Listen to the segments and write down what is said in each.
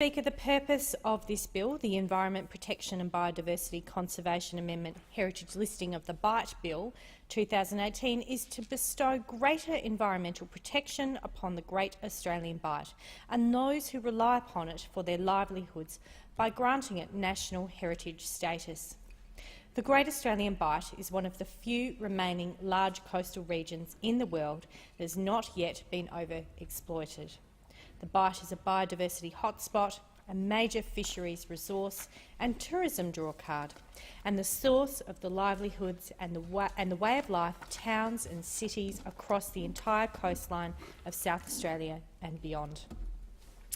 Speaker, the purpose of this bill, the Environment Protection and Biodiversity Conservation Amendment Heritage Listing of the Bight Bill 2018, is to bestow greater environmental protection upon the Great Australian Bight and those who rely upon it for their livelihoods by granting it national heritage status. The Great Australian Bight is one of the few remaining large coastal regions in the world that has not yet been overexploited. The Bight is a biodiversity hotspot, a major fisheries resource and tourism drawcard, and the source of the livelihoods and the way of life of towns and cities across the entire coastline of South Australia and beyond.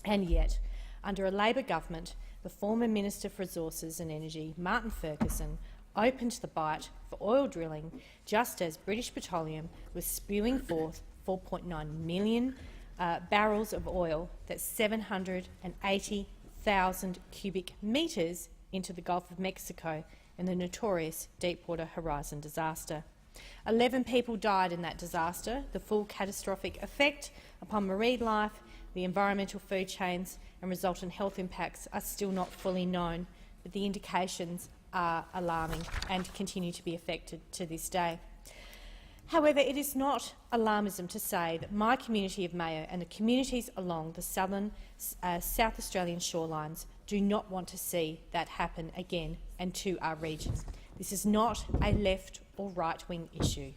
And yet, under a Labor government, the former Minister for Resources and Energy, Martin Ferguson, opened the Bight for oil drilling just as British Petroleum was spewing forth 4.9 million barrels of oil, that's 780,000 cubic metres, into the Gulf of Mexico in the notorious Deepwater Horizon disaster. 11 people died in that disaster. The full catastrophic effect upon marine life, the environmental food chains and resultant health impacts are still not fully known, but the indications are alarming and continue to be affected to this day. However, it is not alarmism to say that my community of Mayo and the communities along the southern South Australian shorelines do not want to see that happen again and to our region. This is not a left or right-wing issue.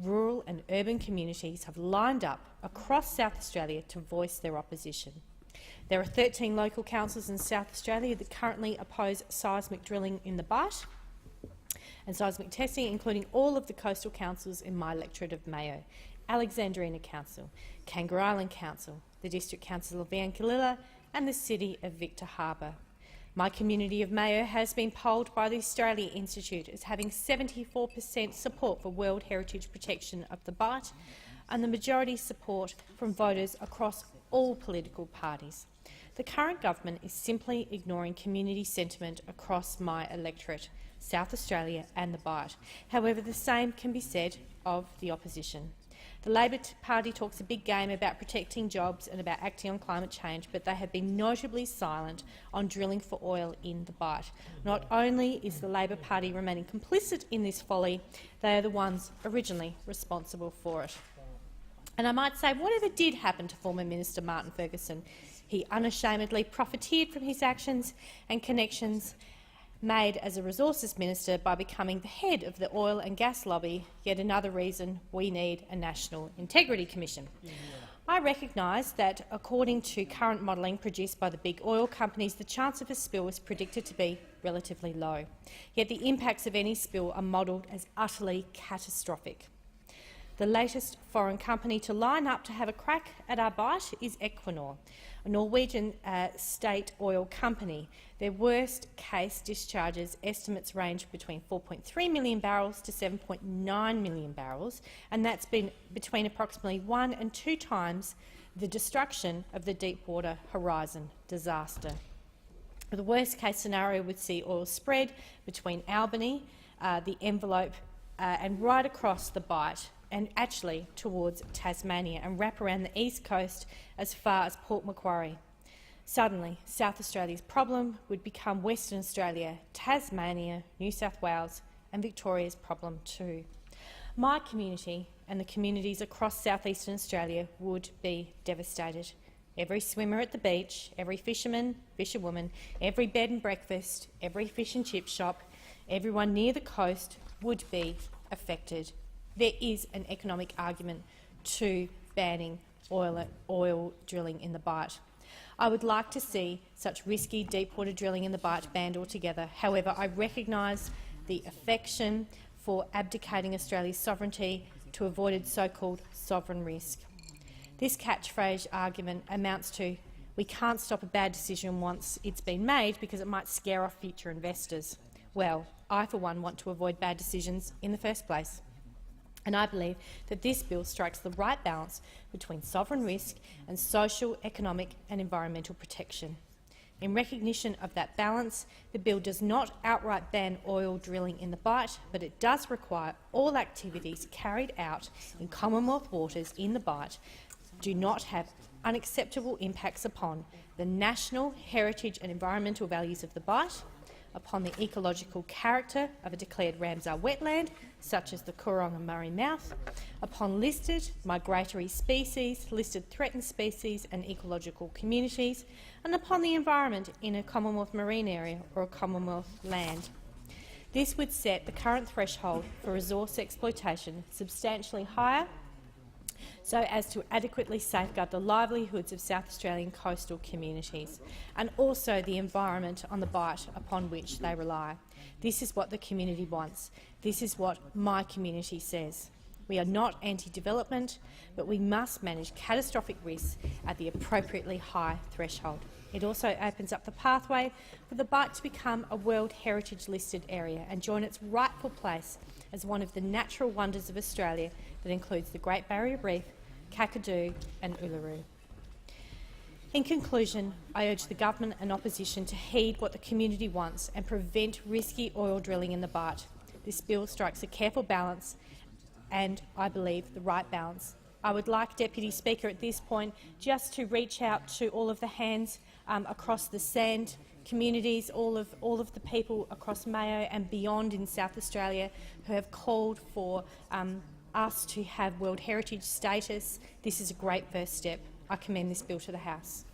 Rural and urban communities have lined up across South Australia to voice their opposition. There are 13 local councils in South Australia that currently oppose seismic drilling in the Bight and seismic testing, including all of the coastal councils in my electorate of Mayo: Alexandrina Council, Kangaroo Island Council, the District Council of Viankililla and the City of Victor Harbor. My community of Mayo has been polled by the Australia Institute as having 74% support for World Heritage protection of the Bight and the majority support from voters across all political parties. The current government is simply ignoring community sentiment across my electorate, South Australia and the Bight. However, the same can be said of the opposition. The Labor Party talks a big game about protecting jobs and about acting on climate change, but they have been notably silent on drilling for oil in the Bight. Not only is the Labor Party remaining complicit in this folly, they are the ones originally responsible for it. And I might say, whatever did happen to former Minister Martin Ferguson, he unashamedly profiteered from his actions and connections made as a resources minister by becoming the head of the oil and gas lobby, yet another reason we need a National Integrity Commission. I recognise that, according to current modelling produced by the big oil companies, the chance of a spill is predicted to be relatively low, yet the impacts of any spill are modelled as utterly catastrophic. The latest foreign company to line up to have a crack at our Bight is Equinor, a Norwegian state oil company. Their worst-case discharges estimates range between 4.3 million barrels to 7.9 million barrels, and that's been between approximately 1 and 2 times the destruction of the Deepwater Horizon disaster. The worst-case scenario would see oil spread between Albany, the envelope, and right across the Bight, and actually towards Tasmania, and wrap around the east coast as far as Port Macquarie. Suddenly, South Australia's problem would become Western Australia, Tasmania, New South Wales and Victoria's problem too. My community and the communities across southeastern Australia would be devastated. Every swimmer at the beach, every fisherman, fisherwoman, every bed and breakfast, every fish and chip shop, everyone near the coast would be affected. There is an economic argument to banning oil drilling in the Bight. I would like to see such risky deepwater drilling in the Bight banned altogether. However, I recognise the affection for abdicating Australia's sovereignty to avoid so-called sovereign risk. This catchphrase argument amounts to, we can't stop a bad decision once it's been made because it might scare off future investors. Well, I for one want to avoid bad decisions in the first place. And I believe that this bill strikes the right balance between sovereign risk and social, economic and environmental protection. In recognition of that balance, the bill does not outright ban oil drilling in the Bight, but it does require all activities carried out in Commonwealth waters in the Bight do not have unacceptable impacts upon the national, heritage and environmental values of the Bight, upon the ecological character of a declared Ramsar wetland, such as the Coorong Murray Mouth, upon listed migratory species, listed threatened species and ecological communities, and upon the environment in a Commonwealth marine area or a Commonwealth land. This would set the current threshold for resource exploitation substantially higher, so as to adequately safeguard the livelihoods of South Australian coastal communities and also the environment on the Bight upon which they rely. This is what the community wants. This is what my community says. We are not anti-development, but we must manage catastrophic risks at the appropriately high threshold. It also opens up the pathway for the Bight to become a World Heritage listed area and join its rightful place as one of the natural wonders of Australia that includes the Great Barrier Reef, Kakadu and Uluru. In conclusion, I urge the government and opposition to heed what the community wants and prevent risky oil drilling in the Bight. This bill strikes a careful balance and, I believe, the right balance. I would like, Deputy Speaker, at this point just to reach out to all of the hands across the sand communities, all of the people across Mayo and beyond in South Australia who have called for us to have World Heritage status. This is a great first step. I commend this bill to the House.